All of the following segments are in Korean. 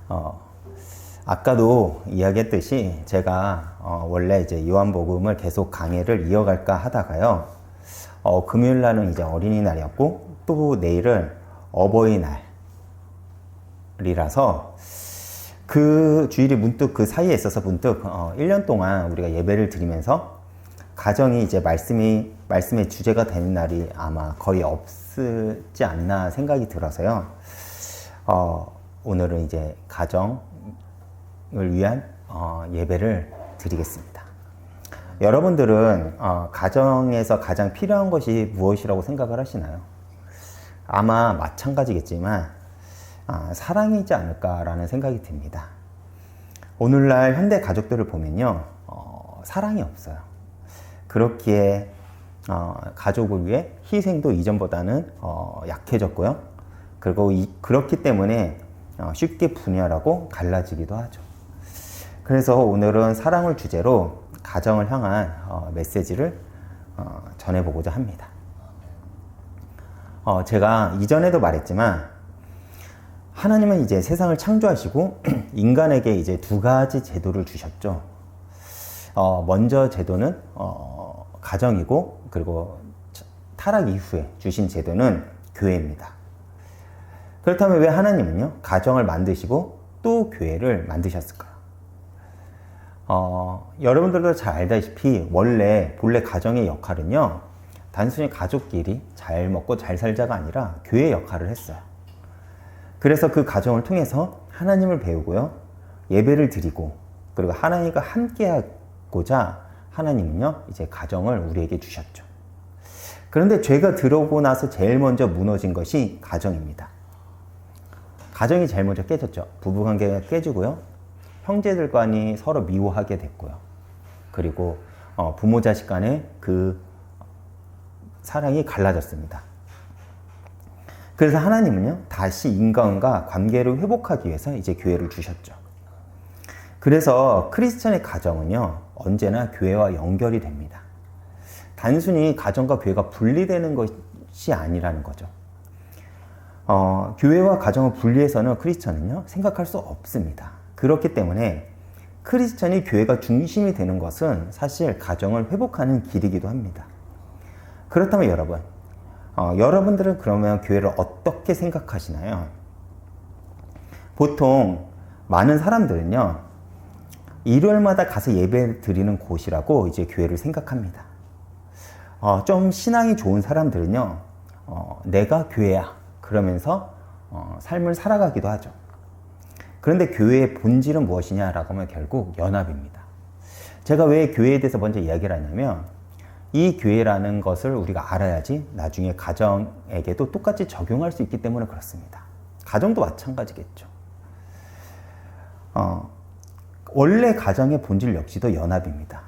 어, 아까도 이야기했듯이 제가 원래 이제 요한복음을 계속 강의를 이어갈까 하다가요. 금요일 날은 이제 어린이날이었고 또 내일은 어버이날이라서 그 주일이 문득 그 사이에 있어서 문득 1년 동안 우리가 예배를 드리면서 가정이 이제 말씀의 주제가 되는 날이 아마 거의 없지 않나 생각이 들어서요. 오늘은 이제 가정을 위한 예배를 드리겠습니다. 여러분들은 가정에서 가장 필요한 것이 무엇이라고 생각을 하시나요? 아마 마찬가지겠지만 사랑이지 않을까라는 생각이 듭니다. 오늘날 현대 가족들을 보면요, 사랑이 없어요. 그렇기에 가족을 위해 희생도 이전보다는 약해졌고요. 그리고 그렇기 때문에 쉽게 분열하고 갈라지기도 하죠. 그래서 오늘은 사랑을 주제로 가정을 향한 메시지를 전해보고자 합니다. 제가 이전에도 말했지만 하나님은 이제 세상을 창조하시고 인간에게 이제 두 가지 제도를 주셨죠. 먼저 제도는 가정이고, 그리고 타락 이후에 주신 제도는 교회입니다. 그렇다면 왜 하나님은요, 가정을 만드시고 또 교회를 만드셨을까요? 여러분들도 잘 알다시피 본래 가정의 역할은요, 단순히 가족끼리 잘 먹고 잘 살자가 아니라 교회의 역할을 했어요. 그래서 그 가정을 통해서 하나님을 배우고요, 예배를 드리고, 그리고 하나님과 함께하고자 하나님은요, 이제 가정을 우리에게 주셨죠. 그런데 죄가 들어오고 나서 제일 먼저 무너진 것이 가정입니다. 가정이 제일 먼저 깨졌죠. 부부관계가 깨지고요, 형제들 간이 서로 미워하게 됐고요. 그리고 부모 자식 간의 그 사랑이 갈라졌습니다. 그래서 하나님은요, 다시 인간과 관계를 회복하기 위해서 이제 교회를 주셨죠. 그래서 크리스천의 가정은요, 언제나 교회와 연결이 됩니다. 단순히 가정과 교회가 분리되는 것이 아니라는 거죠. 교회와 가정을 분리해서는 크리스천은요, 생각할 수 없습니다. 그렇기 때문에 크리스천이 교회가 중심이 되는 것은 사실 가정을 회복하는 길이기도 합니다. 그렇다면 여러분들은 그러면 교회를 어떻게 생각하시나요? 보통 많은 사람들은요, 일요일마다 가서 예배 드리는 곳이라고 이제 교회를 생각합니다. 좀 신앙이 좋은 사람들은요, 내가 교회야 그러면서 삶을 살아가기도 하죠. 그런데 교회의 본질은 무엇이냐라고 하면 결국 연합입니다. 제가 왜 교회에 대해서 먼저 이야기를 하냐면, 이 교회라는 것을 우리가 알아야지 나중에 가정에게도 똑같이 적용할 수 있기 때문에 그렇습니다. 가정도 마찬가지겠죠. 원래 가정의 본질 역시도 연합입니다.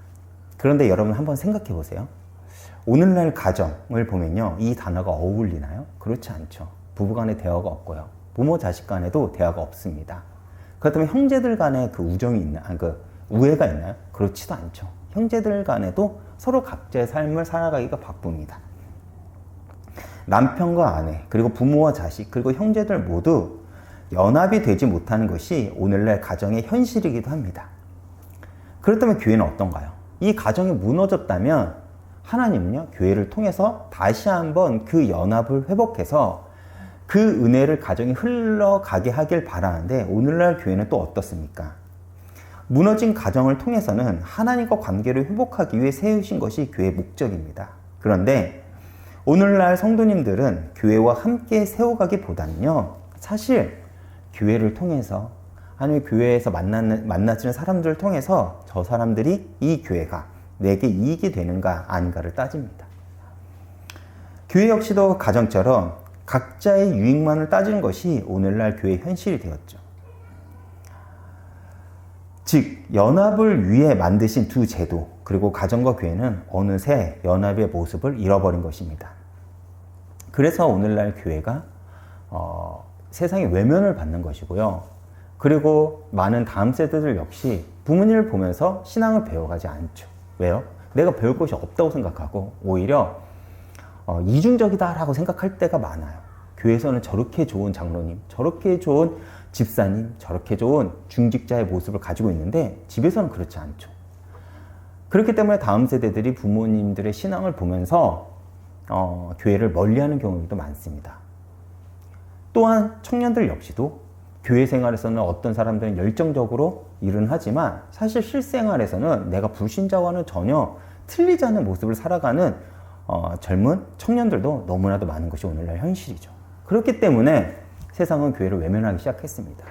그런데 여러분 한번 생각해 보세요. 오늘날 가정을 보면요, 이 단어가 어울리나요? 그렇지 않죠. 부부간의 대화가 없고요, 부모 자식 간에도 대화가 없습니다. 그렇다면 형제들 간에 그 우정이 있나요? 그 우애가 있나요? 그렇지도 않죠. 형제들 간에도 서로 각자의 삶을 살아가기가 바쁩니다. 남편과 아내, 그리고 부모와 자식, 그리고 형제들 모두 연합이 되지 못하는 것이 오늘날 가정의 현실이기도 합니다. 그렇다면 교회는 어떤가요? 이 가정이 무너졌다면 하나님은요, 교회를 통해서 다시 한번 그 연합을 회복해서 그 은혜를 가정이 흘러가게 하길 바라는데, 오늘날 교회는 또 어떻습니까? 무너진 가정을 통해서는 하나님과 관계를 회복하기 위해 세우신 것이 교회의 목적입니다. 그런데 오늘날 성도님들은 교회와 함께 세워가기보다는요, 사실 교회를 통해서, 아니면 교회에서 만나지는 사람들을 통해서 저 사람들이, 이 교회가 내게 이익이 되는가 아닌가를 따집니다. 교회 역시도 가정처럼 각자의 유익만을 따지는 것이 오늘날 교회의 현실이 되었죠. 즉, 연합을 위해 만드신 두 제도, 그리고 가정과 교회는 어느새 연합의 모습을 잃어버린 것입니다. 그래서 오늘날 교회가 세상의 외면을 받는 것이고요. 그리고 많은 다음 세대들 역시 부모님을 보면서 신앙을 배워가지 않죠. 왜요? 내가 배울 것이 없다고 생각하고 오히려 이중적이다라고 생각할 때가 많아요. 교회에서는 저렇게 좋은 장로님, 저렇게 좋은 집사님, 저렇게 좋은 중직자의 모습을 가지고 있는데 집에서는 그렇지 않죠. 그렇기 때문에 다음 세대들이 부모님들의 신앙을 보면서 교회를 멀리하는 경우도 많습니다. 또한 청년들 역시도 교회 생활에서는 어떤 사람들은 열정적으로 일은 하지만 사실 실생활에서는 내가 불신자와는 전혀 틀리지 않은 모습을 살아가는 젊은 청년들도 너무나도 많은 것이 오늘날 현실이죠. 그렇기 때문에 세상은 교회를 외면하기 시작했습니다.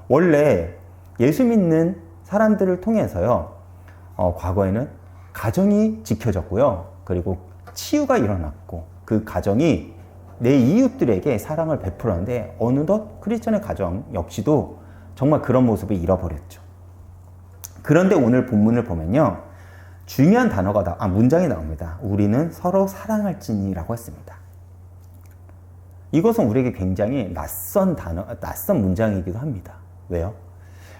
원래 예수 믿는 사람들을 통해서요, 과거에는 가정이 지켜졌고요, 그리고 치유가 일어났고 그 가정이 내 이웃들에게 사랑을 베풀었는데 어느덧 크리스천의 가정 역시도 정말 그런 모습을 잃어버렸죠. 그런데 오늘 본문을 보면요, 중요한 문장이 나옵니다. 우리는 서로 사랑할지니라고 했습니다. 이것은 우리에게 굉장히 낯선 문장이기도 합니다. 왜요?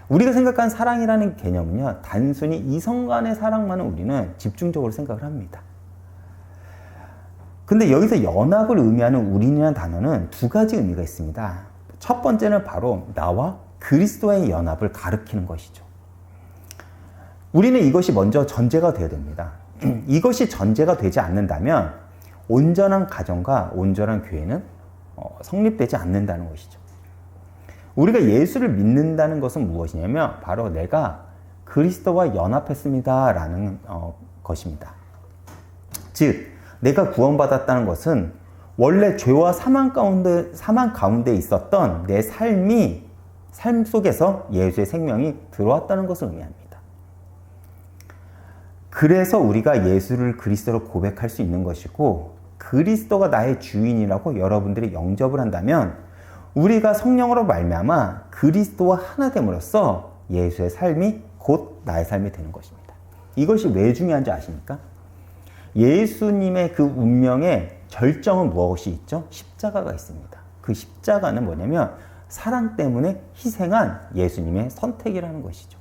우리가 생각한 사랑이라는 개념은요, 단순히 이성 간의 사랑만은 우리는 집중적으로 생각을 합니다. 근데 여기서 연합을 의미하는 우리라는 단어는 두 가지 의미가 있습니다. 첫 번째는 바로 나와 그리스도와의 연합을 가리키는 것이죠. 우리는 이것이 먼저 전제가 되어야 됩니다. 이것이 전제가 되지 않는다면 온전한 가정과 온전한 교회는 성립되지 않는다는 것이죠. 우리가 예수를 믿는다는 것은 무엇이냐면 바로 내가 그리스도와 연합했습니다 라는 것입니다. 즉 내가 구원받았다는 것은 원래 죄와 사망 가운데 있었던 내 삶 속에서 예수의 생명이 들어왔다는 것을 의미합니다. 그래서 우리가 예수를 그리스도로 고백할 수 있는 것이고, 그리스도가 나의 주인이라고 여러분들이 영접을 한다면 우리가 성령으로 말미암아 그리스도와 하나 됨으로써 예수의 삶이 곧 나의 삶이 되는 것입니다. 이것이 왜 중요한지 아십니까? 예수님의 그 운명의 절정은 무엇이 있죠? 십자가가 있습니다. 그 십자가는 뭐냐면 사랑 때문에 희생한 예수님의 선택이라는 것이죠.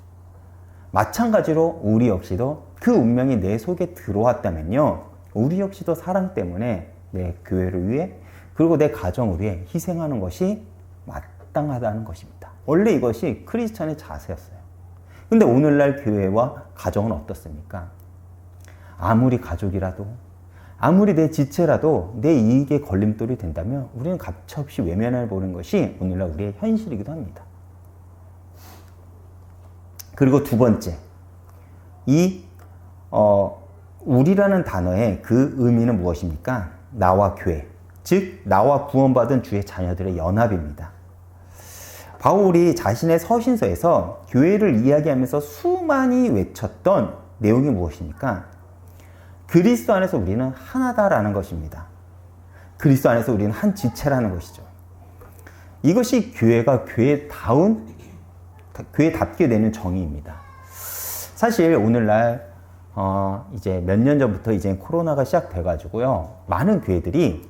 마찬가지로 우리 역시도 그 운명이 내 속에 들어왔다면요, 우리 역시도 사랑 때문에 내 교회를 위해 그리고 내 가정을 위해 희생하는 것이 마땅하다는 것입니다. 원래 이것이 크리스천의 자세였어요. 근데 오늘날 교회와 가정은 어떻습니까? 아무리 가족이라도, 아무리 내 지체라도 내 이익에 걸림돌이 된다면 우리는 가차없이 외면해 보는 것이 오늘날 우리의 현실이기도 합니다. 그리고 두 번째, 우리라는 단어의 그 의미는 무엇입니까? 나와 교회, 즉 나와 구원받은 주의 자녀들의 연합입니다. 바울이 자신의 서신서에서 교회를 이야기하면서 수많이 외쳤던 내용이 무엇입니까? 그리스도 안에서 우리는 하나다라는 것입니다. 그리스도 안에서 우리는 한 지체라는 것이죠. 이것이 교회가 교회답게 되는 정의입니다. 사실 오늘날 이제 몇 년 전부터 이제 코로나가 시작돼가지고요, 많은 교회들이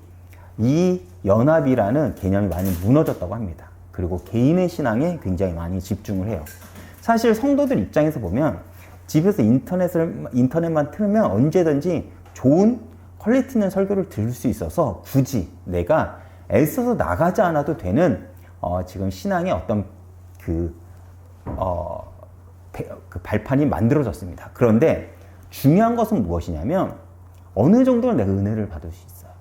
이 연합이라는 개념이 많이 무너졌다고 합니다. 그리고 개인의 신앙에 굉장히 많이 집중을 해요. 사실 성도들 입장에서 보면 집에서 인터넷만 틀면 언제든지 좋은 퀄리티 있는 설교를 들을 수 있어서 굳이 내가 애써서 나가지 않아도 되는 지금 신앙의 어떤 그 발판이 만들어졌습니다. 그런데 중요한 것은 무엇이냐면 어느 정도는 내가 은혜를 받을 수 있어요.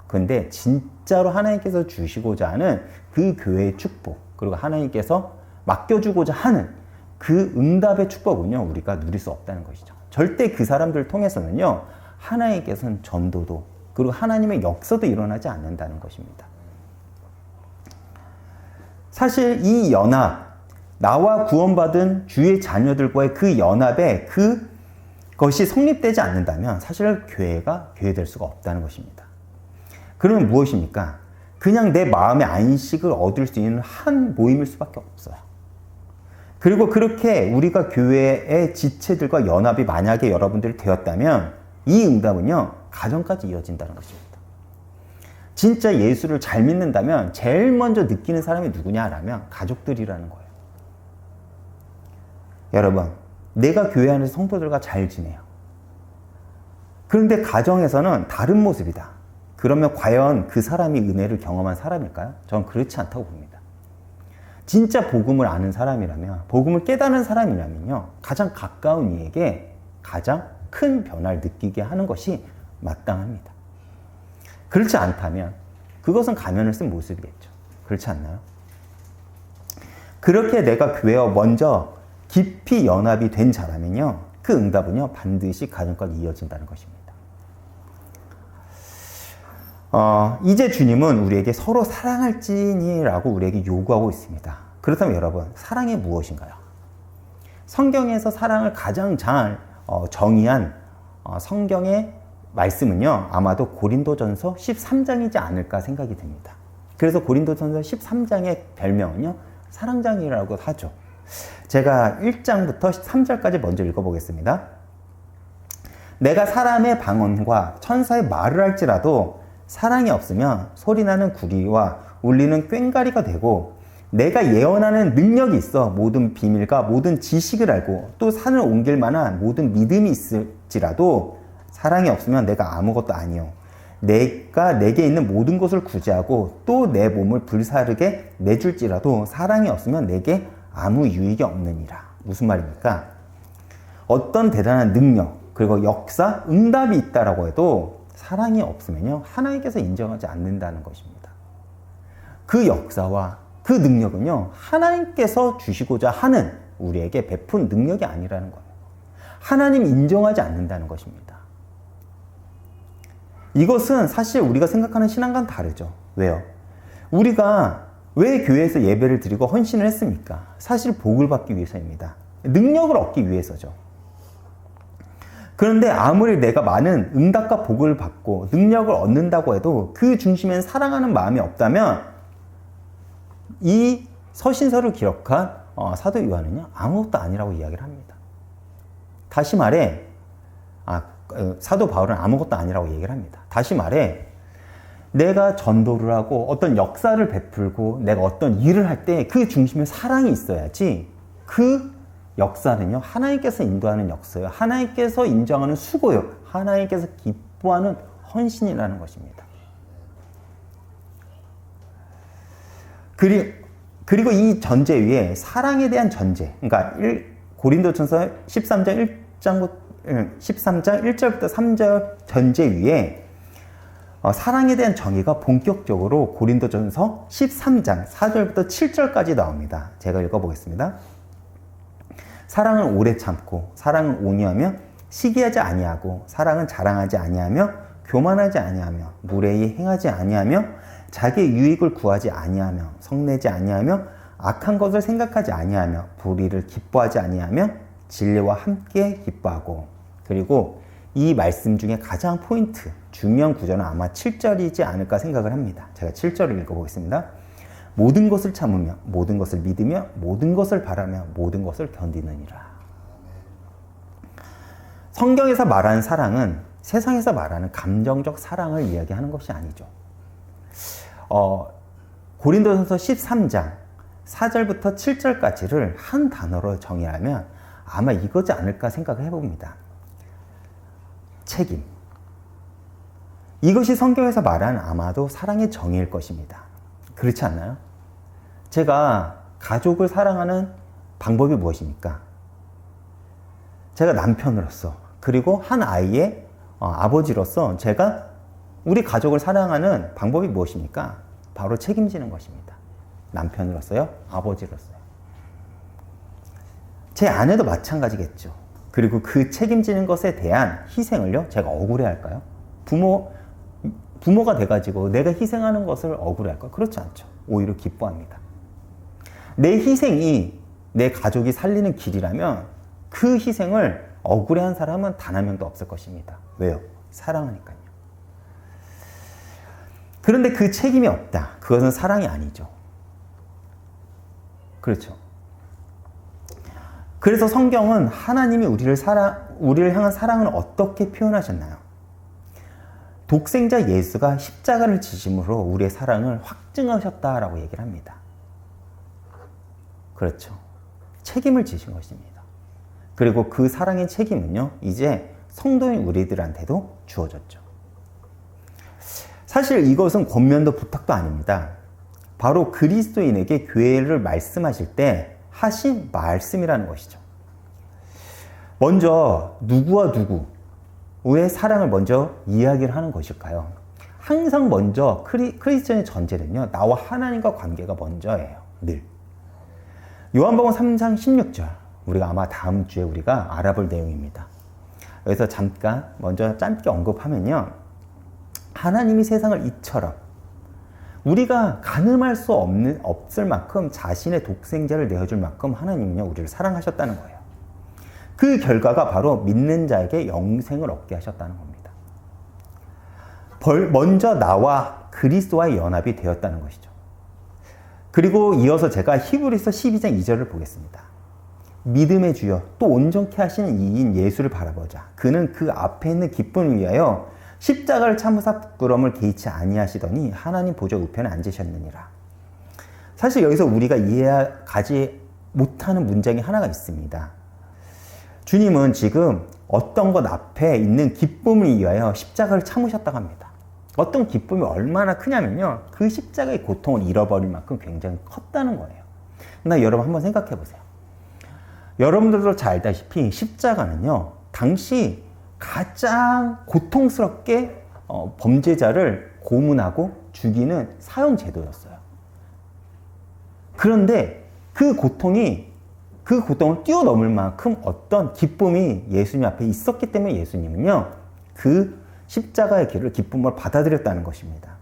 그런데 진짜로 하나님께서 주시고자 하는 그 교회의 축복, 그리고 하나님께서 맡겨주고자 하는 그 응답의 축복은요, 우리가 누릴 수 없다는 것이죠. 절대 그 사람들을 통해서는요, 하나님께서는 전도도 그리고 하나님의 역사도 일어나지 않는다는 것입니다. 사실 이 연합, 나와 구원받은 주의 자녀들과의 그 연합에 그것이 성립되지 않는다면 사실 교회가 교회될 수가 없다는 것입니다. 그러면 무엇입니까? 그냥 내 마음의 안식을 얻을 수 있는 한 모임일 수밖에 없어요. 그리고 그렇게 우리가 교회의 지체들과 연합이 만약에 여러분들이 되었다면 이 응답은요, 가정까지 이어진다는 것입니다. 진짜 예수를 잘 믿는다면 제일 먼저 느끼는 사람이 누구냐라면 가족들이라는 거예요. 여러분, 내가 교회 안에서 성도들과 잘 지내요. 그런데 가정에서는 다른 모습이다. 그러면 과연 그 사람이 은혜를 경험한 사람일까요? 저는 그렇지 않다고 봅니다. 진짜 복음을 아는 사람이라면, 복음을 깨달은 사람이라면요, 가장 가까운 이에게 가장 큰 변화를 느끼게 하는 것이 마땅합니다. 그렇지 않다면 그것은 가면을 쓴 모습이겠죠. 그렇지 않나요? 그렇게 내가 교회와 먼저 깊이 연합이 된 자라면요, 그 응답은요 반드시 가정까지 이어진다는 것입니다. 이제 주님은 우리에게 서로 사랑할지니라고 우리에게 요구하고 있습니다. 그렇다면 여러분, 사랑이 무엇인가요? 성경에서 사랑을 가장 잘 정의한 성경의 말씀은요, 아마도 고린도전서 13장이지 않을까 생각이 듭니다. 그래서 고린도전서 13장의 별명은요, 사랑장이라고 하죠. 제가 1장부터 3절까지 먼저 읽어보겠습니다. 내가 사람의 방언과 천사의 말을 할지라도 사랑이 없으면 소리나는 구리와 울리는 꽹과리가 되고, 내가 예언하는 능력이 있어 모든 비밀과 모든 지식을 알고 또 산을 옮길 만한 모든 믿음이 있을지라도 사랑이 없으면 내가 아무것도 아니요, 내가 내게 있는 모든 것을 구제하고 또 내 몸을 불사르게 내줄지라도 사랑이 없으면 내게 아무 유익이 없느니라. 무슨 말입니까? 어떤 대단한 능력, 그리고 역사, 응답이 있다라고 해도 사랑이 없으면요, 하나님께서 인정하지 않는다는 것입니다. 그 역사와 그 능력은요, 하나님께서 주시고자 하는 우리에게 베푼 능력이 아니라는 거예요. 하나님 인정하지 않는다는 것입니다. 이것은 사실 우리가 생각하는 신앙과는 다르죠. 왜요? 우리가 왜 교회에서 예배를 드리고 헌신을 했습니까? 사실 복을 받기 위해서입니다. 능력을 얻기 위해서죠. 그런데 아무리 내가 많은 응답과 복을 받고 능력을 얻는다고 해도 그 중심엔 사랑하는 마음이 없다면 이 서신서를 기록한 사도 요한은요, 아무것도 아니라고 이야기를 합니다. 다시 말해, 사도 바울은 아무것도 아니라고 얘기를 합니다. 다시 말해, 내가 전도를 하고 어떤 역사를 베풀고 내가 어떤 일을 할 때 그 중심에 사랑이 있어야지 그 역사는요, 하나님께서 인도하는 역사예요. 하나님께서 인정하는 수고요. 하나님께서 기뻐하는 헌신이라는 것입니다. 그리고 이 전제 위에 사랑에 대한 전제, 그러니까 고린도전서 13장 1절부터 3절 전제 위에 사랑에 대한 정의가 본격적으로 고린도전서 13장 4절부터 7절까지 나옵니다. 제가 읽어보겠습니다. 사랑은 오래 참고, 사랑은 온유하며 시기하지 아니하고, 사랑은 자랑하지 아니하며 교만하지 아니하며 무례히 행하지 아니하며 자기의 유익을 구하지 아니하며 성내지 아니하며 악한 것을 생각하지 아니하며 불의를 기뻐하지 아니하며 진리와 함께 기뻐하고. 그리고 이 말씀 중에 가장 포인트, 중요한 구절은 아마 7절이지 않을까 생각을 합니다. 제가 7절을 읽어보겠습니다. 모든 것을 참으며 모든 것을 믿으며 모든 것을 바라며 모든 것을 견디느니라. 성경에서 말하는 사랑은 세상에서 말하는 감정적 사랑을 이야기하는 것이 아니죠. 고린도전서 13장 4절부터 7절까지를 한 단어로 정의하면 아마 이거지 않을까 생각을 해봅니다. 책임. 이것이 성경에서 말하는 아마도 사랑의 정의일 것입니다. 그렇지 않나요? 제가 가족을 사랑하는 방법이 무엇입니까? 제가 남편으로서, 그리고 한 아이의 아버지로서 제가 우리 가족을 사랑하는 방법이 무엇입니까? 바로 책임지는 것입니다. 남편으로서요, 아버지로서요. 제 아내도 마찬가지겠죠. 그리고 그 책임지는 것에 대한 희생을요, 제가 억울해할까요? 부모가 돼가지고 내가 희생하는 것을 억울해할까요? 그렇지 않죠. 오히려 기뻐합니다. 내 희생이 내 가족이 살리는 길이라면 그 희생을 억울해한 사람은 단 한 명도 없을 것입니다. 왜요? 사랑하니까요. 그런데 그 책임이 없다. 그것은 사랑이 아니죠. 그렇죠. 그래서 성경은 하나님이 우리를 향한 사랑을 어떻게 표현하셨나요? 독생자 예수가 십자가를 지심으로 우리의 사랑을 확증하셨다라고 얘기를 합니다. 그렇죠. 책임을 지신 것입니다. 그리고 그 사랑의 책임은요, 이제 성도인 우리들한테도 주어졌죠. 사실 이것은 권면도 부탁도 아닙니다. 바로 그리스도인에게 교회를 말씀하실 때 하신 말씀이라는 것이죠. 먼저 누구와 누구의 사랑을 먼저 이야기를 하는 것일까요? 항상 먼저 크리스천의 전제는요, 나와 하나님과 관계가 먼저예요. 늘. 요한복음 3장 16절, 우리가 아마 다음 주에 우리가 알아볼 내용입니다. 여기서 잠깐 먼저 짧게 언급하면요, 하나님이 세상을 이처럼 우리가 가늠할 수 없을 만큼 자신의 독생자를 내어줄 만큼 하나님은요, 우리를 사랑하셨다는 거예요. 그 결과가 바로 믿는 자에게 영생을 얻게 하셨다는 겁니다. 먼저 나와 그리스도와의 연합이 되었다는 것이죠. 그리고 이어서 제가 히브리서 12장 2절을 보겠습니다. 믿음의 주여 또 온전케 하시는 이인 예수를 바라보자. 그는 그 앞에 있는 기쁨을 위하여 십자가를 참으사 부끄러움을 개의치 아니하시더니 하나님 보좌 우편에 앉으셨느니라. 사실 여기서 우리가 이해하지 못하는 문장이 하나가 있습니다. 주님은 지금 어떤 것 앞에 있는 기쁨을 위하여 십자가를 참으셨다고 합니다. 어떤 기쁨이 얼마나 크냐면요, 그 십자가의 고통을 잃어버릴 만큼 굉장히 컸다는 거예요. 근데 여러분 한번 생각해 보세요. 여러분들도 잘 알다시피 십자가는요, 당시 가장 고통스럽게 범죄자를 고문하고 죽이는 사형 제도였어요. 그런데 그 고통을 뛰어넘을 만큼 어떤 기쁨이 예수님 앞에 있었기 때문에 예수님은요, 그 십자가의 길을 기쁨으로 받아들였다는 것입니다.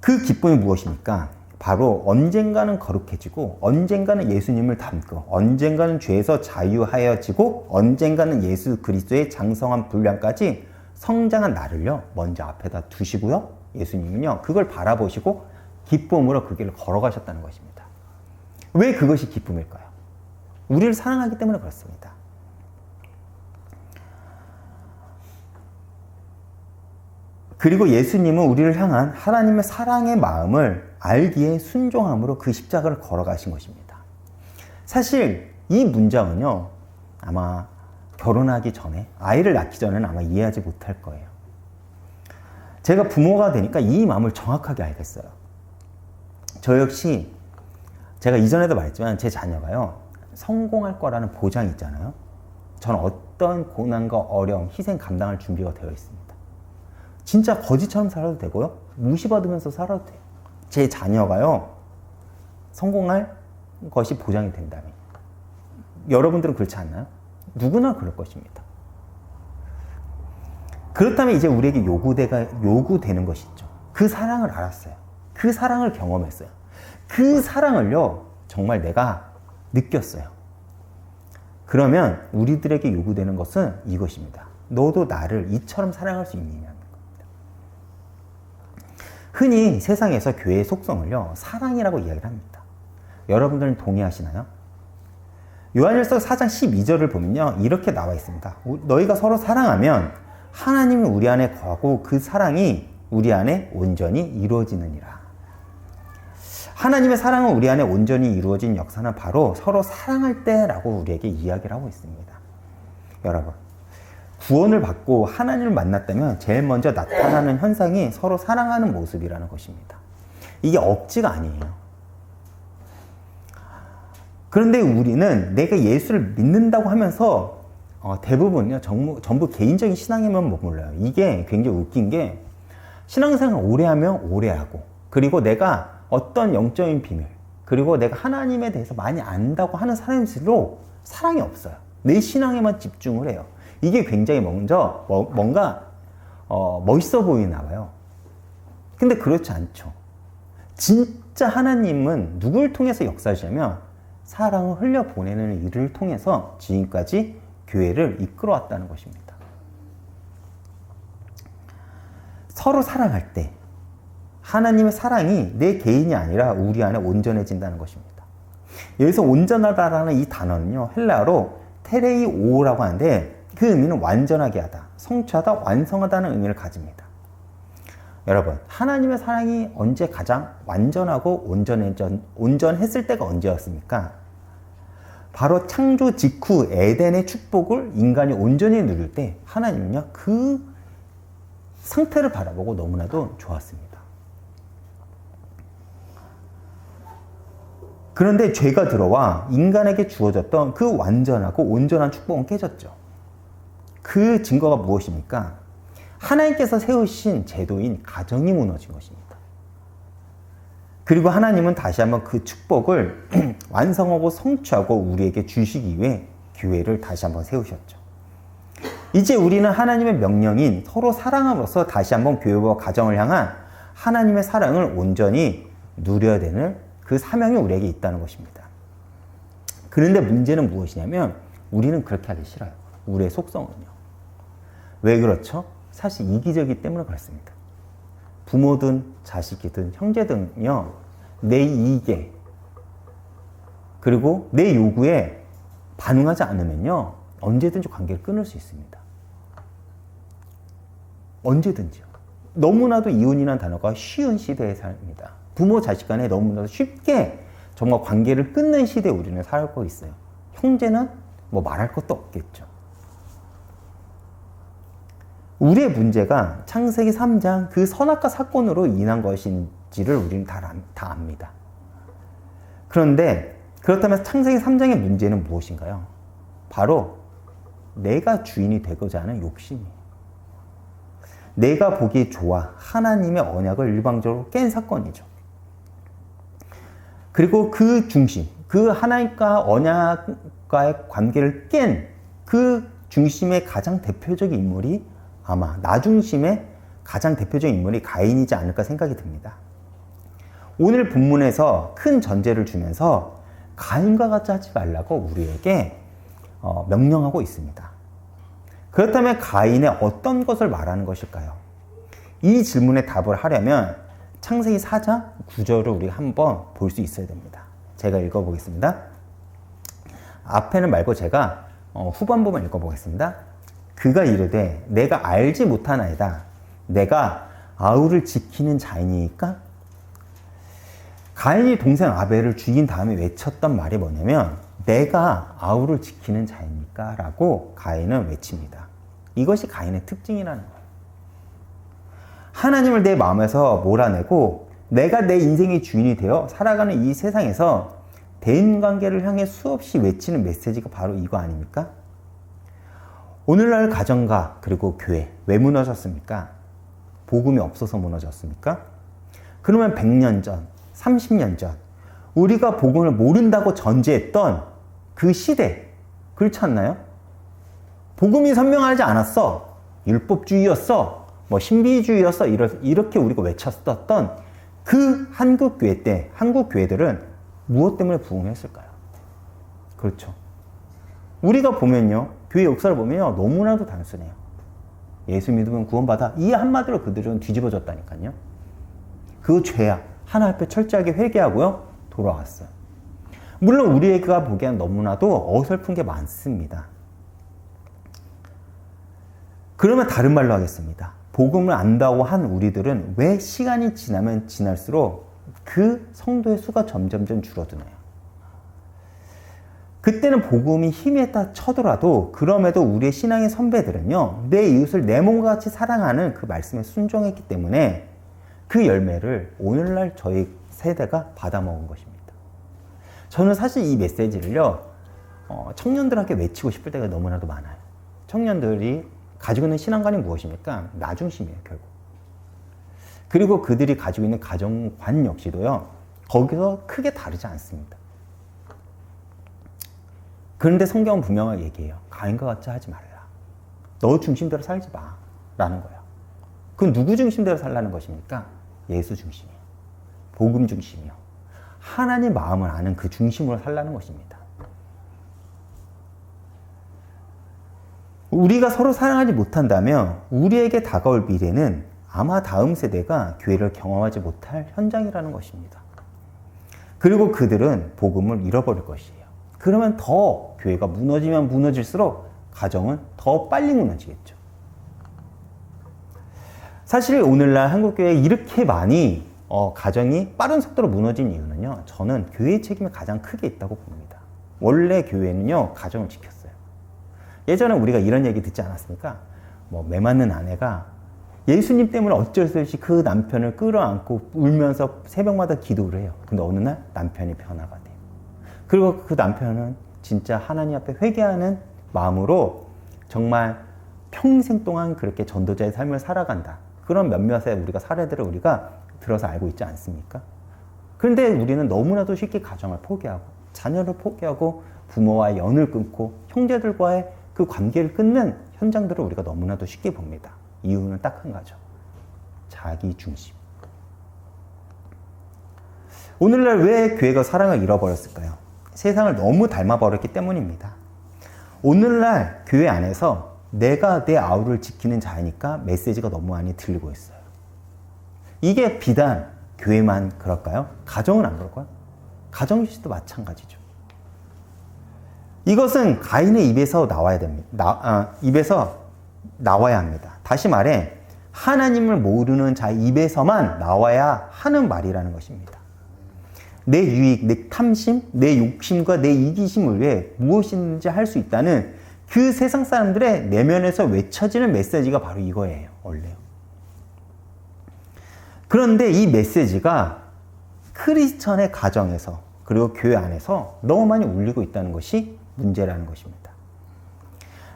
그 기쁨이 무엇입니까? 바로 언젠가는 거룩해지고, 언젠가는 예수님을 닮고, 언젠가는 죄에서 자유하여지고, 언젠가는 예수 그리스도의 장성한 분량까지 성장한 나를요, 먼저 앞에다 두시고요, 예수님은요, 그걸 바라보시고 기쁨으로 그 길을 걸어가셨다는 것입니다. 왜 그것이 기쁨일까요? 우리를 사랑하기 때문에 그렇습니다. 그리고 예수님은 우리를 향한 하나님의 사랑의 마음을 알기에 순종함으로 그 십자가를 걸어가신 것입니다. 사실 이 문장은요, 아마 결혼하기 전에, 아이를 낳기 전에는 아마 이해하지 못할 거예요. 제가 부모가 되니까 이 마음을 정확하게 알겠어요. 저 역시 제가 이전에도 말했지만 제 자녀가요, 성공할 거라는 보장이 있잖아요. 저는 어떤 고난과 어려움, 희생 감당할 준비가 되어 있습니다. 진짜 거지처럼 살아도 되고요, 무시받으면서 살아도 돼요. 제 자녀가요, 성공할 것이 보장이 된다면. 여러분들은 그렇지 않나요? 누구나 그럴 것입니다. 그렇다면 이제 우리에게 요구되는 것이 있죠. 그 사랑을 알았어요. 그 사랑을 경험했어요. 그 사랑을요, 정말 내가 느꼈어요. 그러면 우리들에게 요구되는 것은 이것입니다. 너도 나를 이처럼 사랑할 수 있느냐는 겁니다. 흔히 세상에서 교회의 속성을요, 사랑이라고 이야기를 합니다. 여러분들은 동의하시나요? 요한일서 4장 12절을 보면요, 이렇게 나와 있습니다. 너희가 서로 사랑하면 하나님이 우리 안에 거하고 그 사랑이 우리 안에 온전히 이루어지느니라. 하나님의 사랑은 우리 안에 온전히 이루어진 역사는 바로 서로 사랑할 때라고 우리에게 이야기를 하고 있습니다. 여러분, 구원을 받고 하나님을 만났다면 제일 먼저 나타나는 현상이 서로 사랑하는 모습이라는 것입니다. 이게 억지가 아니에요. 그런데 우리는 내가 예수를 믿는다고 하면서 대부분요, 전부 개인적인 신앙에만 머물러요. 이게 굉장히 웃긴 게, 신앙생활 오래 하면 오래 하고, 그리고 내가 어떤 영적인 비밀, 그리고 내가 하나님에 대해서 많이 안다고 하는 사람일수록 사랑이 없어요. 내 신앙에만 집중을 해요. 이게 굉장히 먼저 뭔가 멋있어 보이나 봐요. 근데 그렇지 않죠. 진짜 하나님은 누굴 통해서 역사하시냐면 사랑을 흘려보내는 일을 통해서 지금까지 교회를 이끌어왔다는 것입니다. 서로 사랑할 때 하나님의 사랑이 내 개인이 아니라 우리 안에 온전해진다는 것입니다. 여기서 온전하다라는 이 단어는요, 헬라어로 테레이오라고 하는데 그 의미는 완전하게 하다, 성취하다, 완성하다는 의미를 가집니다. 여러분, 하나님의 사랑이 언제 가장 완전하고 온전했을 때가 언제였습니까? 바로 창조 직후 에덴의 축복을 인간이 온전히 누릴 때 하나님은요, 그 상태를 바라보고 너무나도 좋았습니다. 그런데 죄가 들어와 인간에게 주어졌던 그 완전하고 온전한 축복은 깨졌죠. 그 증거가 무엇입니까? 하나님께서 세우신 제도인 가정이 무너진 것입니다. 그리고 하나님은 다시 한번 그 축복을 완성하고 성취하고 우리에게 주시기 위해 교회를 다시 한번 세우셨죠. 이제 우리는 하나님의 명령인 서로 사랑함으로써 다시 한번 교회와 가정을 향한 하나님의 사랑을 온전히 누려야 되는 그 사명이 우리에게 있다는 것입니다. 그런데 문제는 무엇이냐면 우리는 그렇게 하기 싫어요. 우리의 속성은요. 왜 그렇죠? 사실 이기적이기 때문에 그렇습니다. 부모든 자식이든 형제든요, 내 이익에 그리고 내 요구에 반응하지 않으면요, 언제든지 관계를 끊을 수 있습니다. 언제든지요. 너무나도 이혼이라는 단어가 쉬운 시대에 삽니다. 부모 자식 간에 너무나도 쉽게 정말 관계를 끊는 시대에 우리는 살고 있어요. 형제는 뭐 말할 것도 없겠죠. 우리의 문제가 창세기 3장 그 선악과 사건으로 인한 것인지를 우리는 다 압니다. 그런데 그렇다면 창세기 3장의 문제는 무엇인가요? 바로 내가 주인이 되고자 하는 욕심이에요. 내가 보기 좋아 하나님의 언약을 일방적으로 깬 사건이죠. 그리고 그 중심, 그 하나님과 언약과의 관계를 깬 그 중심의 가장 대표적인 인물이 아마 나 중심의 가장 대표적인 인물이 가인이지 않을까 생각이 듭니다. 오늘 본문에서 큰 전제를 주면서 가인과 같이 하지 말라고 우리에게 명령하고 있습니다. 그렇다면 가인의 어떤 것을 말하는 것일까요? 이 질문에 답을 하려면 창세기 4장 9절을 우리가 한번 볼 수 있어야 됩니다. 제가 읽어보겠습니다. 앞에는 말고 제가 후반부만 읽어보겠습니다. 그가 이르되 내가 알지 못하나이다. 내가 아우를 지키는 자이니까? 가인이 동생 아벨을 죽인 다음에 외쳤던 말이 뭐냐면 내가 아우를 지키는 자이니까? 라고 가인은 외칩니다. 이것이 가인의 특징이라는 거예요. 하나님을 내 마음에서 몰아내고 내가 내 인생의 주인이 되어 살아가는 이 세상에서 대인관계를 향해 수없이 외치는 메시지가 바로 이거 아닙니까? 오늘날 가정과 그리고 교회 왜 무너졌습니까? 복음이 없어서 무너졌습니까? 그러면 100년 전, 30년 전 우리가 복음을 모른다고 전제했던 그 시대 그렇지 않나요? 복음이 선명하지 않았어. 율법주의였어. 뭐 신비주의였어. 이렇게 우리가 외쳤었던 그 한국 교회 때 한국 교회들은 무엇 때문에 부흥했을까요? 그렇죠. 우리가 보면요. 교회 역사를 보면요. 너무나도 단순해요. 예수 믿으면 구원받아. 이 한마디로 그들은 뒤집어졌다니까요. 그 죄야. 하나님 앞에 철저하게 회개하고요. 돌아왔어요. 물론 우리가 보기엔 너무나도 어설픈 게 많습니다. 그러면 다른 말로 하겠습니다. 복음을 안다고 한 우리들은 왜 시간이 지나면 지날수록 그 성도의 수가 점점점 줄어드나요? 그때는 복음이 힘이 있다 쳐더라도 그럼에도 우리의 신앙의 선배들은요. 내 이웃을 내 몸과 같이 사랑하는 그 말씀에 순종했기 때문에 그 열매를 오늘날 저희 세대가 받아먹은 것입니다. 저는 사실 이 메시지를요. 청년들에게 외치고 싶을 때가 너무나도 많아요. 청년들이 가지고 있는 신앙관이 무엇입니까? 나 중심이에요, 결국. 그리고 그들이 가지고 있는 가정관 역시도요, 거기서 크게 다르지 않습니다. 그런데 성경은 분명하게 얘기해요. 가인과 같이 하지 말라. 너 중심대로 살지 마. 라는 거예요. 그건 누구 중심대로 살라는 것입니까? 예수 중심이요. 복음 중심이요. 하나님 마음을 아는 그 중심으로 살라는 것입니다. 우리가 서로 사랑하지 못한다면 우리에게 다가올 미래는 아마 다음 세대가 교회를 경험하지 못할 현장이라는 것입니다. 그리고 그들은 복음을 잃어버릴 것이에요. 그러면 더 교회가 무너지면 무너질수록 가정은 더 빨리 무너지겠죠. 사실 오늘날 한국교회에 이렇게 많이 가정이 빠른 속도로 무너진 이유는요. 저는 교회의 책임이 가장 크게 있다고 봅니다. 원래 교회는요. 가정을 지켰어요. 예전에 우리가 이런 얘기 듣지 않았습니까? 매 맞는 아내가 예수님 때문에 어쩔 수 없이 그 남편을 끌어안고 울면서 새벽마다 기도를 해요. 근데 어느 날 남편이 변화가 돼요. 그리고 그 남편은 진짜 하나님 앞에 회개하는 마음으로 정말 평생 동안 그렇게 전도자의 삶을 살아간다. 그런 몇몇의 우리가 사례들을 우리가 들어서 알고 있지 않습니까? 그런데 우리는 너무나도 쉽게 가정을 포기하고 자녀를 포기하고 부모와의 연을 끊고 형제들과의 그 관계를 끊는 현장들을 우리가 너무나도 쉽게 봅니다. 이유는 딱 한 가지죠. 자기 중심. 오늘날 왜 교회가 사랑을 잃어버렸을까요? 세상을 너무 닮아버렸기 때문입니다. 오늘날 교회 안에서 내가 내 아우를 지키는 자이니까 메시지가 너무 많이 들리고 있어요. 이게 비단 교회만 그럴까요? 가정은 안 그럴까요? 가정주시도 마찬가지죠. 이것은 가인의 입에서 나와야 됩니다. 입에서 나와야 합니다. 다시 말해 하나님을 모르는 자 입에서만 나와야 하는 말이라는 것입니다. 내 유익, 내 탐심, 내 욕심과 내 이기심을 위해 무엇인지 할 수 있다는 그 세상 사람들의 내면에서 외쳐지는 메시지가 바로 이거예요. 원래요. 그런데 이 메시지가 크리스천의 가정에서 그리고 교회 안에서 너무 많이 울리고 있다는 것이 문제라는 것입니다.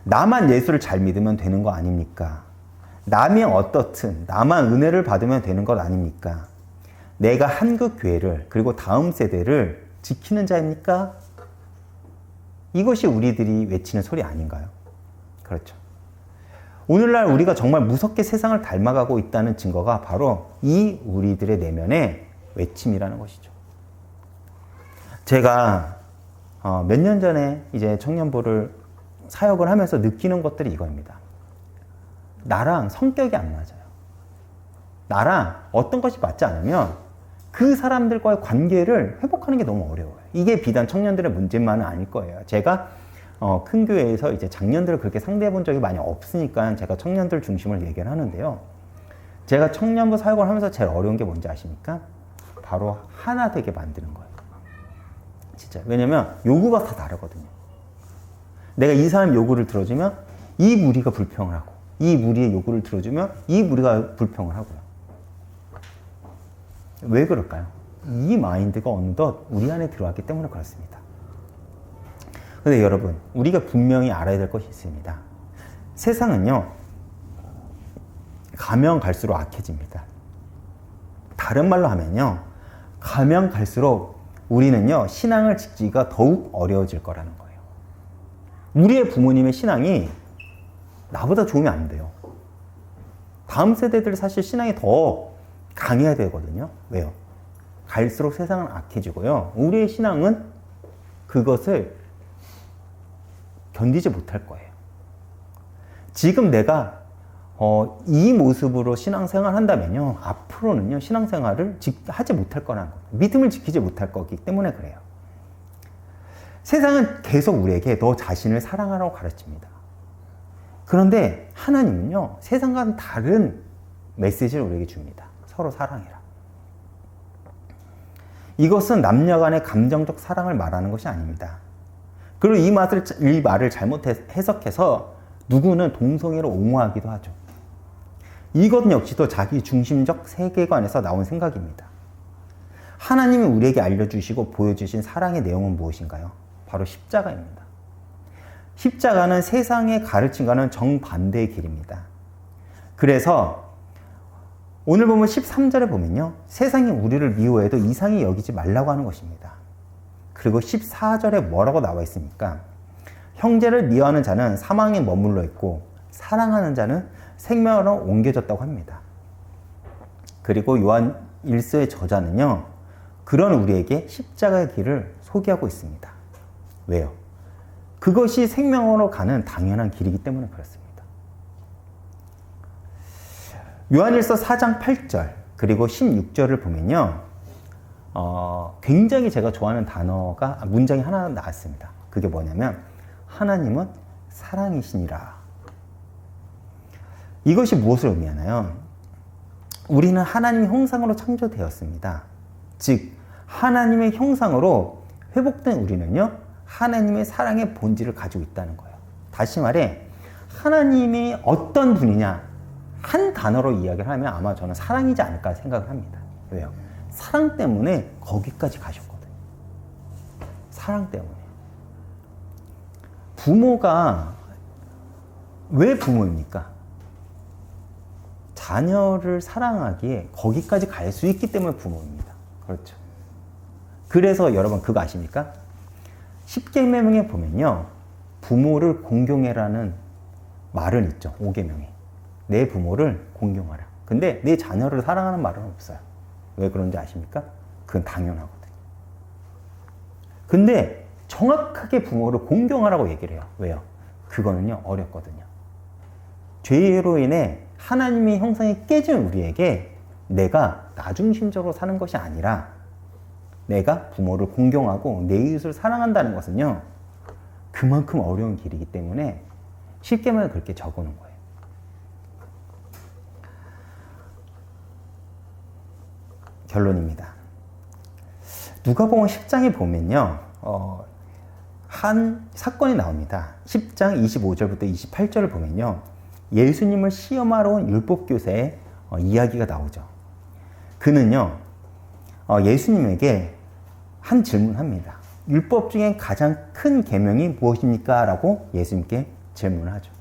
나만 예수를 잘 믿으면 되는 거 아닙니까? 남이 어떻든 나만 은혜를 받으면 되는 것 아닙니까? 내가 한국 교회를 그리고 다음 세대를 지키는 자입니까? 이것이 우리들이 외치는 소리 아닌가요? 그렇죠. 오늘날 우리가 정말 무섭게 세상을 닮아가고 있다는 증거가 바로 이 우리들의 내면의 외침이라는 것이죠. 제가 몇 년 전에 이제 청년부를 사역을 하면서 느끼는 것들이 이거입니다. 나랑 성격이 안 맞아요. 나랑 어떤 것이 맞지 않으면 그 사람들과의 관계를 회복하는 게 너무 어려워요. 이게 비단 청년들의 문제만은 아닐 거예요. 제가 큰 교회에서 이제 장년들을 그렇게 상대해 본 적이 많이 없으니까 제가 청년들 중심을 얘기를 하는데요. 제가 청년부 사역을 하면서 제일 어려운 게 뭔지 아십니까? 바로 하나 되게 만드는 거예요. 진짜. 왜냐면 요구가 다 다르거든요. 내가 이 사람 요구를 들어주면 이 무리가 불평을 하고 이 무리의 요구를 들어주면 이 무리가 불평을 하고요. 왜 그럴까요? 이 마인드가 어느덧 우리 안에 들어왔기 때문에 그렇습니다. 그런데 여러분, 우리가 분명히 알아야 될 것이 있습니다. 세상은요, 가면 갈수록 악해집니다. 다른 말로 하면요, 가면 갈수록 우리는요, 신앙을 지키기가 더욱 어려워질 거라는 거예요. 우리의 부모님의 신앙이 나보다 좋으면 안 돼요. 다음 세대들 사실 신앙이 더 강해야 되거든요. 왜요? 갈수록 세상은 악해지고요. 우리의 신앙은 그것을 견디지 못할 거예요. 지금 내가 이 모습으로 신앙생활을 한다면요. 앞으로는요. 신앙생활을 하지 못할 거라는 거예요. 믿음을 지키지 못할 거기 때문에 그래요. 세상은 계속 우리에게 너 자신을 사랑하라고 가르칩니다. 그런데 하나님은요. 세상과는 다른 메시지를 우리에게 줍니다. 서로 사랑해라. 이것은 남녀 간의 감정적 사랑을 말하는 것이 아닙니다. 그리고 이 말을 잘못 해석해서 누구는 동성애를 옹호하기도 하죠. 이것 역시도 자기 중심적 세계관에서 나온 생각입니다. 하나님이 우리에게 알려주시고 보여주신 사랑의 내용은 무엇인가요? 바로 십자가입니다. 십자가는 세상의 가르침과는 정반대의 길입니다. 그래서 오늘 보면 13절에 보면요. 세상이 우리를 미워해도 이상히 여기지 말라고 하는 것입니다. 그리고 14절에 뭐라고 나와 있습니까? 형제를 미워하는 자는 사망에 머물러 있고 사랑하는 자는 생명으로 옮겨졌다고 합니다. 그리고 요한 1서의 저자는요. 그런 우리에게 십자가의 길을 소개하고 있습니다. 왜요? 그것이 생명으로 가는 당연한 길이기 때문에 그렇습니다. 요한일서 4장 8절 그리고 16절을 보면요. 굉장히 제가 좋아하는 문장이 하나 나왔습니다. 그게 뭐냐면 하나님은 사랑이시니라. 이것이 무엇을 의미하나요? 우리는 하나님의 형상으로 창조되었습니다. 즉 하나님의 형상으로 회복된 우리는요. 하나님의 사랑의 본질을 가지고 있다는 거예요. 다시 말해 하나님이 어떤 분이냐? 한 단어로 이야기를 하면 아마 저는 사랑이지 않을까 생각을 합니다. 왜요? 사랑 때문에 거기까지 가셨거든요. 사랑 때문에. 부모가 왜 부모입니까? 자녀를 사랑하기에 거기까지 갈 수 있기 때문에 부모입니다. 그렇죠. 그래서 여러분 그거 아십니까? 십계명에 보면요, 부모를 공경해라는 말은 있죠. 5계명에. 내 부모를 공경하라. 근데 내 자녀를 사랑하는 말은 없어요. 왜 그런지 아십니까? 그건 당연하거든요. 근데 정확하게 부모를 공경하라고 얘기를 해요. 왜요? 그거는요, 어렵거든요. 죄로 인해 하나님의 형상이 깨진 우리에게 내가 나중심적으로 사는 것이 아니라 내가 부모를 공경하고 내 이웃을 사랑한다는 것은요, 그만큼 어려운 길이기 때문에 쉽게만 그렇게 적어놓은 거예요. 결론입니다. 누가복음 10장에 보면요, 한 사건이 나옵니다. 10장 25절부터 28절을 보면요, 예수님을 시험하러 온 율법교사의 이야기가 나오죠. 그는요, 예수님에게 한 질문합니다. 율법 중에 가장 큰 계명이 무엇입니까? 라고 예수님께 질문을 하죠.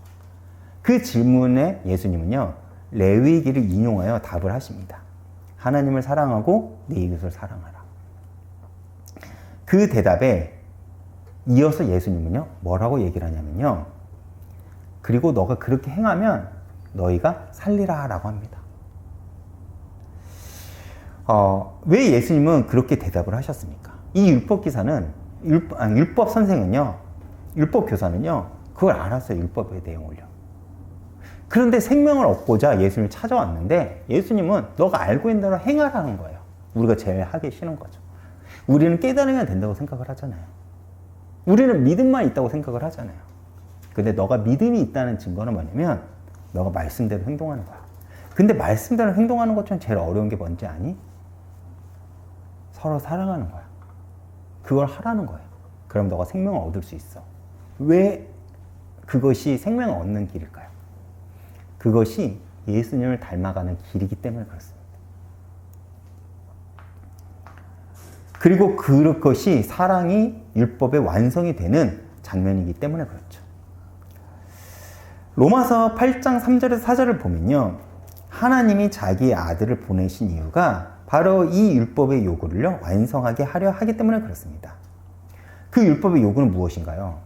그 질문에 예수님은요, 레위기를 인용하여 답을 하십니다. 하나님을 사랑하고 내 이웃을 사랑하라. 그 대답에 이어서 예수님은요, 뭐라고 얘기를 하냐면요, 그리고 너가 그렇게 행하면 너희가 살리라 라고 합니다. 왜 예수님은 그렇게 대답을 하셨습니까? 이 율법 선생은요, 율법 교사는요, 그걸 알았어요. 율법의 내용을요. 그런데 생명을 얻고자 예수님을 찾아왔는데 예수님은 너가 알고 있는 대로 행하라는 거예요. 우리가 제일 하기 싫은 거죠. 우리는 깨달으면 된다고 생각을 하잖아요. 우리는 믿음만 있다고 생각을 하잖아요. 근데 너가 믿음이 있다는 증거는 뭐냐면 너가 말씀대로 행동하는 거야. 근데 말씀대로 행동하는 것 중 제일 어려운 게 뭔지 아니? 서로 사랑하는 거야. 그걸 하라는 거예요. 그럼 너가 생명을 얻을 수 있어. 왜 그것이 생명을 얻는 길일까요? 그것이 예수님을 닮아가는 길이기 때문에 그렇습니다. 그리고 그것이 사랑이 율법의 완성이 되는 장면이기 때문에 그렇죠. 로마서 8장 3절에서 4절을 보면요, 하나님이 자기의 아들을 보내신 이유가 바로 이 율법의 요구를요, 완성하게 하려 하기 때문에 그렇습니다. 그 율법의 요구는 무엇인가요?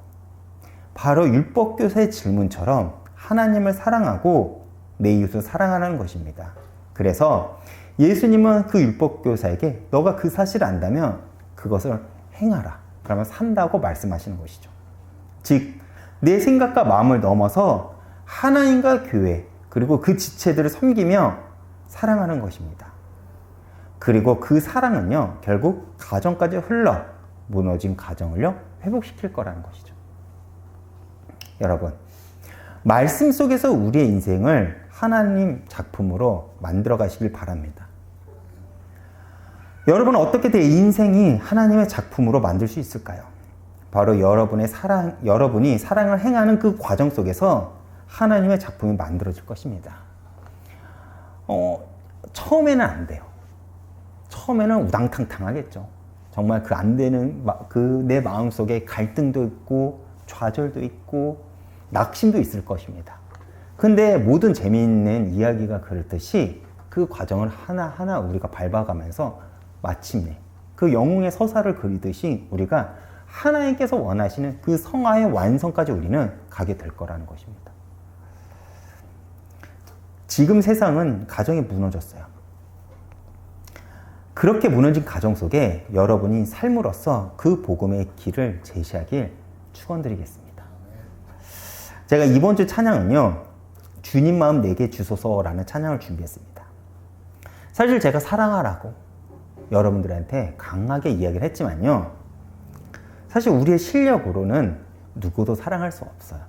바로 율법교사의 질문처럼 하나님을 사랑하고 내 이웃을 사랑하라는 것입니다. 그래서 예수님은 그 율법교사에게 너가 그 사실을 안다면 그것을 행하라. 그러면 산다고 말씀하시는 것이죠. 즉, 내 생각과 마음을 넘어서 하나님과 교회 그리고 그 지체들을 섬기며 사랑하는 것입니다. 그리고 그 사랑은요, 결국 가정까지 흘러 무너진 가정을요, 회복시킬 거라는 것이죠. 여러분, 말씀 속에서 우리의 인생을 하나님 작품으로 만들어 가시길 바랍니다. 여러분은 어떻게 내 인생이 하나님의 작품으로 만들 수 있을까요? 바로 여러분이 사랑을 행하는 그 과정 속에서 하나님의 작품이 만들어질 것입니다. 처음에는 안 돼요. 처음에는 우당탕탕하겠죠. 정말 그 안 되는 내 마음 속에 갈등도 있고 좌절도 있고 낙심도 있을 것입니다. 근데 모든 재미있는 이야기가 그렇듯이 그 과정을 하나하나 우리가 밟아가면서 마침내 그 영웅의 서사를 그리듯이 우리가 하나님께서 원하시는 그 성화의 완성까지 우리는 가게 될 거라는 것입니다. 지금 세상은 가정이 무너졌어요. 그렇게 무너진 가정 속에 여러분이 삶으로써 그 복음의 길을 제시하길 축원드리겠습니다. 제가 이번 주 찬양은요, 주님 마음 내게 주소서라는 찬양을 준비했습니다. 사실 제가 사랑하라고 여러분들한테 강하게 이야기를 했지만요, 사실 우리의 실력으로는 누구도 사랑할 수 없어요.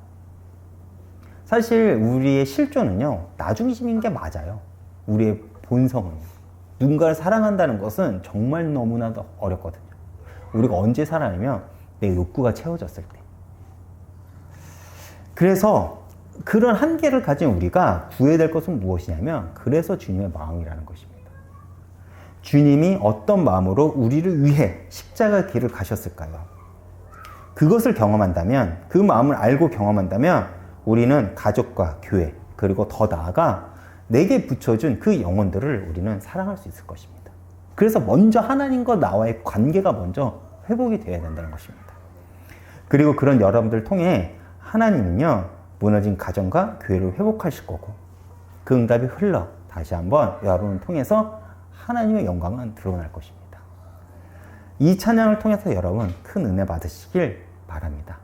사실 우리의 실존은요, 나중심인 게 맞아요. 우리의 본성은요. 누군가를 사랑한다는 것은 정말 너무나도 어렵거든요. 우리가 언제 사랑하면 내 욕구가 채워졌을 때. 그래서 그런 한계를 가진 우리가 구해야 될 것은 무엇이냐면 그래서 주님의 마음이라는 것입니다. 주님이 어떤 마음으로 우리를 위해 십자가 길을 가셨을까요? 그것을 경험한다면, 그 마음을 알고 경험한다면 우리는 가족과 교회, 그리고 더 나아가 내게 붙여준 그 영혼들을 우리는 사랑할 수 있을 것입니다. 그래서 먼저 하나님과 나와의 관계가 먼저 회복이 되어야 된다는 것입니다. 그리고 그런 여러분들 통해 하나님은요, 무너진 가정과 교회를 회복하실 거고, 그 응답이 흘러 다시 한번 여러분을 통해서 하나님의 영광은 드러날 것입니다. 이 찬양을 통해서 여러분 큰 은혜 받으시길 바랍니다.